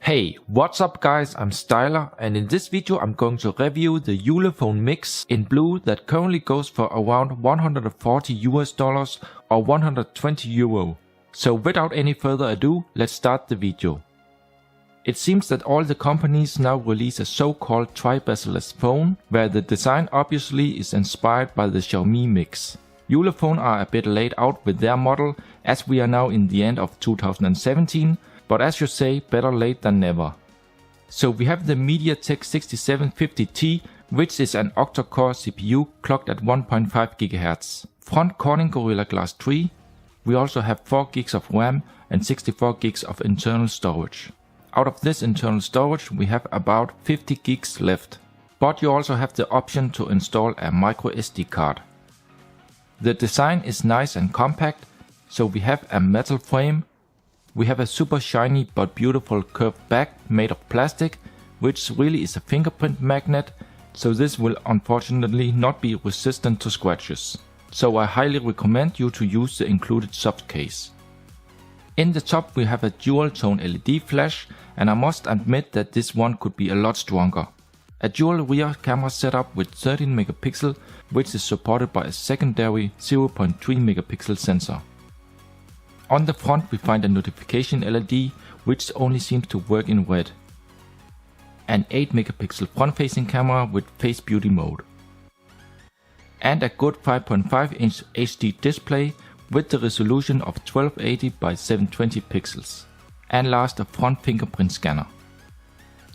Hey, what's up guys, I'm Styler, and in this video I'm going to review the Ulefone Mix in blue that currently goes for around $140 or 120 euro. So without any further ado, let's start the video. It seems that all the companies now release a so-called tri-bezel-less phone, where the design obviously is inspired by the Xiaomi Mix. Ulefone are a bit late out with their model, as we are now in the end of 2017, but as you say, better late than never. So we have the MediaTek 6750T, which is an Octa core CPU clocked at 1.5 GHz. Front Corning Gorilla Glass 3. We also have 4 GB of RAM and 64 GB of internal storage. Out of this internal storage we have about 50 GB left. But you also have the option to install a micro SD card. The design is nice and compact, so we have a metal frame. We have a super shiny but beautiful curved back made of plastic, which really is a fingerprint magnet, so this will unfortunately not be resistant to scratches. So I highly recommend you to use the included soft case. In the top we have a dual tone LED flash, and I must admit that this one could be a lot stronger. A dual rear camera setup with 13 megapixel, which is supported by a secondary 0.3 megapixel sensor. On the front we find a notification LED, which only seems to work in red. An 8 megapixel front facing camera with face beauty mode. And a good 5.5 inch HD display with the resolution of 1280 by 720 pixels. And last, a front fingerprint scanner.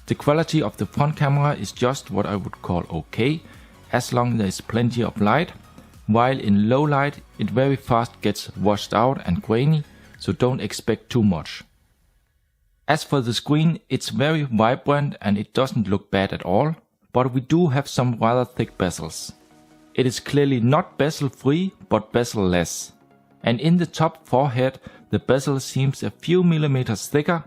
The quality of the front camera is just what I would call okay, as long as there is plenty of light. While in low light it very fast gets washed out and grainy, so don't expect too much. As for the screen, it's very vibrant and it doesn't look bad at all, but we do have some rather thick bezels. It is clearly not bezel free but bezel-less. And in the top forehead the bezel seems a few millimeters thicker,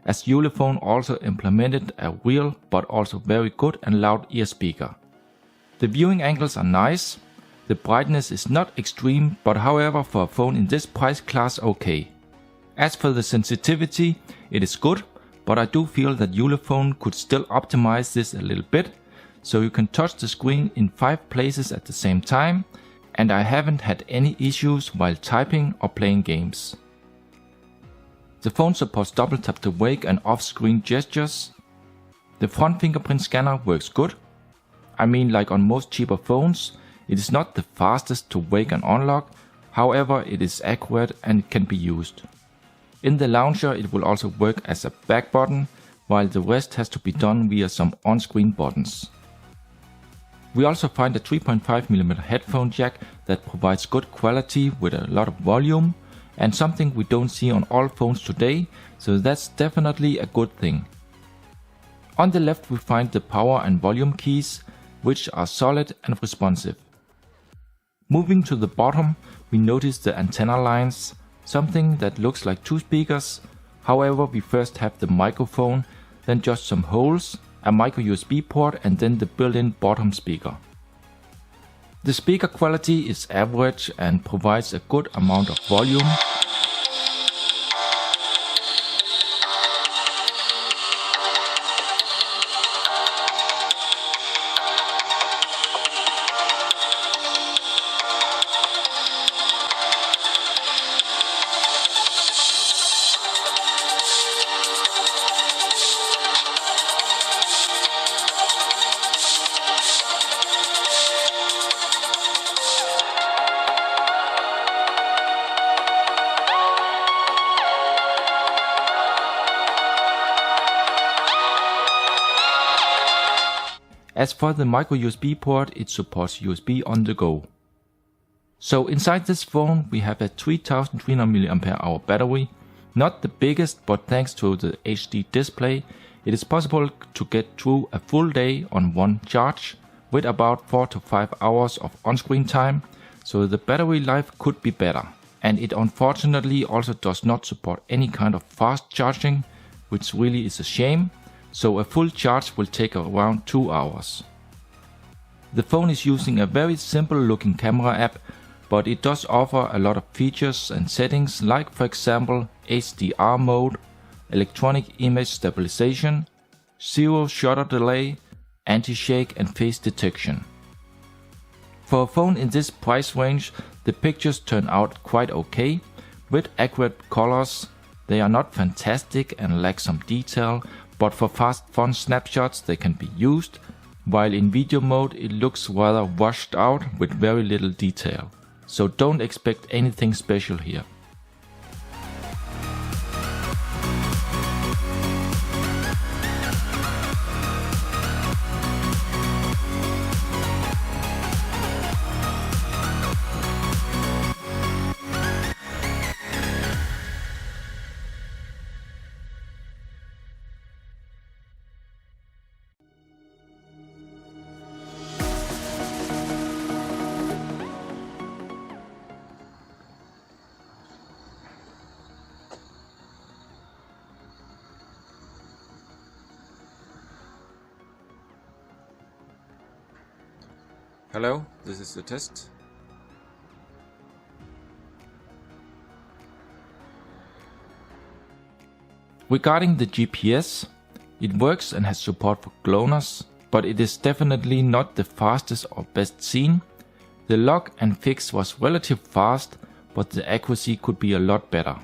as Ulefone also implemented a real but also very good and loud ear speaker. The viewing angles are nice. The brightness is not extreme, but however for a phone in this price class okay. As for the sensitivity, it is good, but I do feel that Ulefone could still optimize this a little bit, so you can touch the screen in 5 places at the same time, and I haven't had any issues while typing or playing games. The phone supports double tap to wake and off-screen gestures. The front fingerprint scanner works good. I mean, like on most cheaper phones, it is not the fastest to wake and unlock, however it is accurate and it can be used. In the launcher it will also work as a back button, while the rest has to be done via some on-screen buttons. We also find a 3.5mm headphone jack that provides good quality with a lot of volume, and something we don't see on all phones today, so that's definitely a good thing. On the left we find the power and volume keys, which are solid and responsive. Moving to the bottom, we notice the antenna lines, something that looks like 2 speakers. However, we first have the microphone, then just some holes, a micro USB port, and then the built-in bottom speaker. The speaker quality is average and provides a good amount of volume. As for the micro USB port, it supports USB on the go. So inside this phone we have a 3300 mAh battery. Not the biggest, but thanks to the HD display it is possible to get through a full day on one charge with about 4 to 5 hours of on-screen time, so the battery life could be better. And it unfortunately also does not support any kind of fast charging, which really is a shame. So a full charge will take around 2 hours. The phone is using a very simple looking camera app, but it does offer a lot of features and settings, like for example HDR mode, electronic image stabilization, 0 shutter delay, anti-shake and face detection. For a phone in this price range, the pictures turn out quite okay, with accurate colors. They are not fantastic and lack some detail, but for fast fun snapshots they can be used, while in video mode it looks rather washed out with very little detail. So don't expect anything special here. Hello, this is the test. Regarding the GPS, it works and has support for cloners, but it is definitely not the fastest or best seen. The lock and fix was relatively fast, but the accuracy could be a lot better.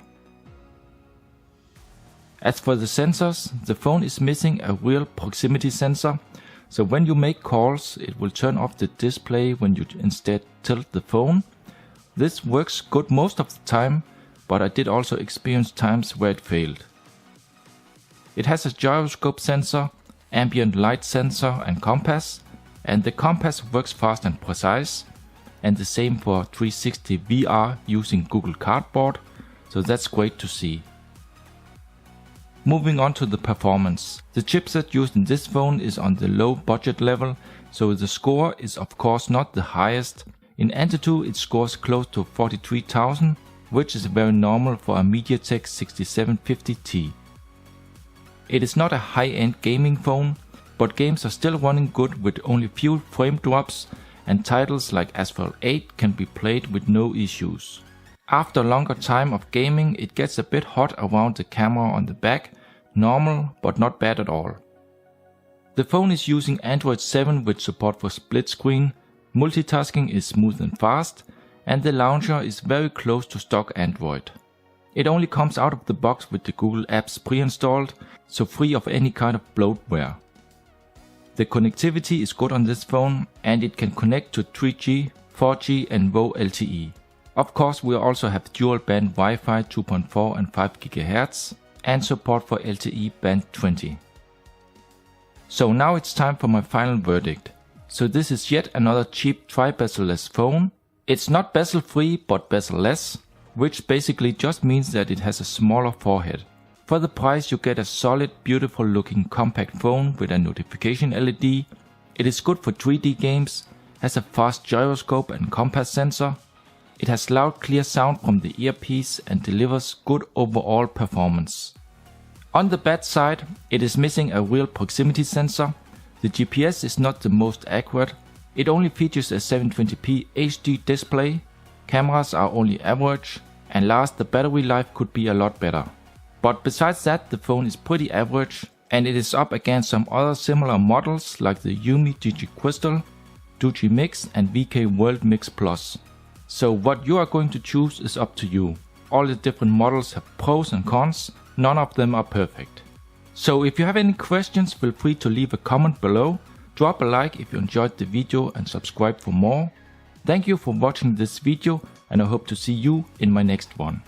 As for the sensors, the phone is missing a real proximity sensor, so when you make calls it will turn off the display when you instead tilt the phone. This works good most of the time, but I did also experience times where it failed. It has a gyroscope sensor, ambient light sensor and compass, and the compass works fast and precise, and the same for 360 VR using Google Cardboard, so that's great to see. Moving on to the performance. The chipset used in this phone is on the low budget level, so the score is of course not the highest. In AnTuTu it scores close to 43,000, which is very normal for a MediaTek 6750T. It is not a high-end gaming phone, but games are still running good with only few frame drops, and titles like Asphalt 8 can be played with no issues. After a longer time of gaming it gets a bit hot around the camera on the back, normal but not bad at all. The phone is using Android 7 with support for split screen, multitasking is smooth and fast, and the launcher is very close to stock Android. It only comes out of the box with the Google apps pre-installed, so free of any kind of bloatware. The connectivity is good on this phone and it can connect to 3G, 4G and VoLTE LTE. Of course we also have dual band Wi-Fi 2.4 and 5 GHz and support for LTE band 20. So now it's time for my final verdict. So this is yet another cheap tri-bezel-less phone. It's not bezel-free but bezel-less, which basically just means that it has a smaller forehead. For the price you get a solid, beautiful looking compact phone with a notification LED. It is good for 3D games, has a fast gyroscope and compass sensor. It has loud clear sound from the earpiece and delivers good overall performance. On the bad side, it is missing a real proximity sensor. The GPS is not the most accurate. It only features a 720p HD display. Cameras are only average, and last, the battery life could be a lot better. But besides that, the phone is pretty average, and it is up against some other similar models like the Yumi Digi Crystal, Digi Mix and VK World Mix Plus. So what you are going to choose is up to you. All the different models have pros and cons, none of them are perfect. So if you have any questions, feel free to leave a comment below, drop a like if you enjoyed the video and subscribe for more. Thank you for watching this video and I hope to see you in my next one.